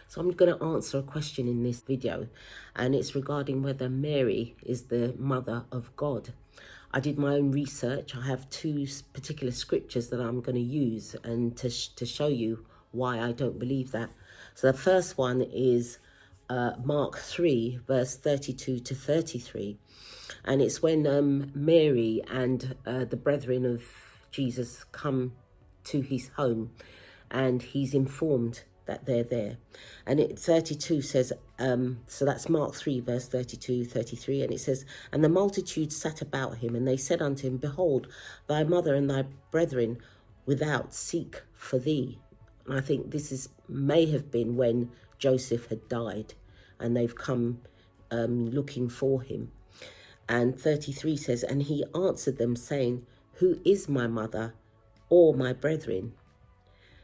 So I'm going to answer a question in this video, and it's regarding whether Mary is the mother of God. I did my own research. I have two particular scriptures that I'm going to use and to show you why I don't believe that. So the first one is Mark 3, verse 32 to 33. And it's when Mary and the brethren of Jesus come to his home, and he's informed that they're there. And 32 says, so that's Mark 3, verse 32, 33. And it says, and the multitude sat about him, and they said unto him, behold, thy mother and thy brethren without seek for thee. And I think this may have been when Joseph had died, and they've come looking for him. And 33 says, and he answered them, saying, who is my mother or my brethren?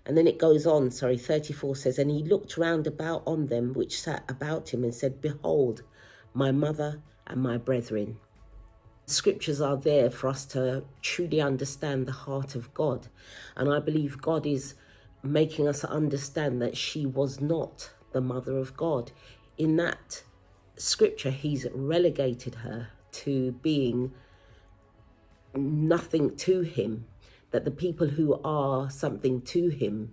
And then it goes on, 34 says, and he looked round about on them which sat about him, and said, behold, my mother and my brethren. Scriptures are there for us to truly understand the heart of God. And I believe God is making us understand that she was not the mother of God. In that scripture, he's relegated her to being nothing to him, that the people who are something to him,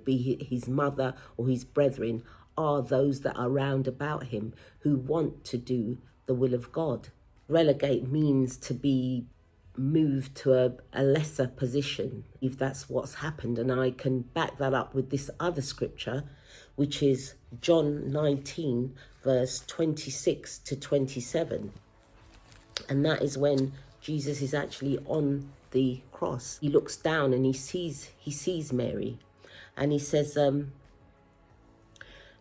be his mother or his brethren, are those that are round about him who want to do the will of God. Relegate means to be moved to a lesser position, if that's what's happened. And I can back that up with this other scripture, which is John 19, verse 26 to 27. And that is when Jesus is actually on the cross. He looks down and he sees Mary, and he says,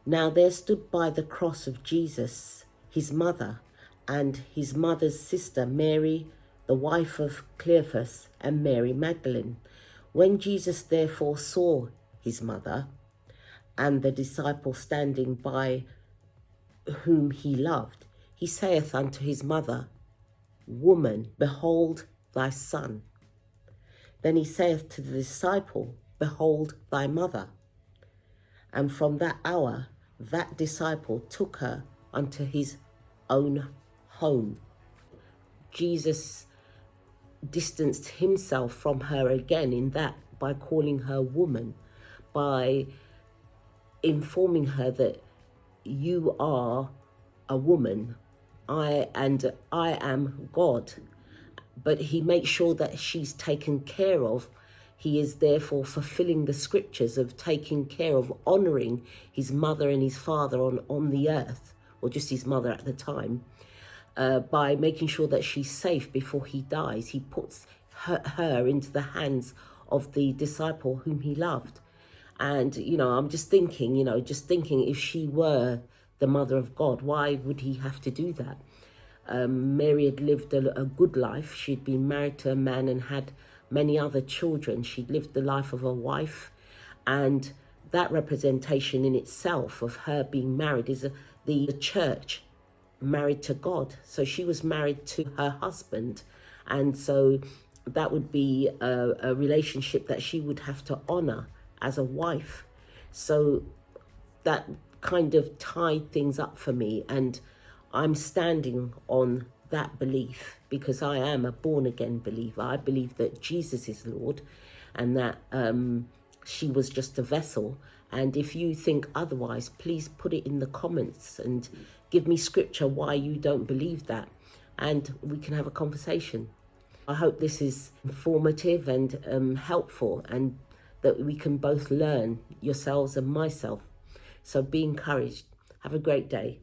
now there stood by the cross of Jesus his mother, and his mother's sister Mary, the wife of Cleophas, and Mary Magdalene. When Jesus therefore saw his mother and the disciple standing by whom he loved, he saith unto his mother, woman, behold thy son. Then he saith to the disciple, behold thy mother. And from that hour, that disciple took her unto his own home. Jesus distanced himself from her again in that by calling her woman, by informing her that you are a woman, I am God. But he makes sure that she's taken care of. He is therefore fulfilling the scriptures of taking care of, honouring his mother and his father on the earth, or just his mother at the time, by making sure that she's safe before he dies. He puts her into the hands of the disciple whom he loved. And, I'm just thinking if she were the mother of God, why would he have to do that? Mary had lived a good life. She'd been married to a man and had many other children. She'd lived the life of a wife, and that representation in itself of her being married is the church married to God. So she was married to her husband, and so that would be a relationship that she would have to honour as a wife. So that kind of tied things up for me, and I'm standing on that belief because I am a born-again believer. I believe that Jesus is Lord, and that she was just a vessel. And if you think otherwise, please put it in the comments and give me scripture why you don't believe that, and we can have a conversation. I hope this is informative and helpful, and that we can both learn, yourselves and myself. So be encouraged. Have a great day.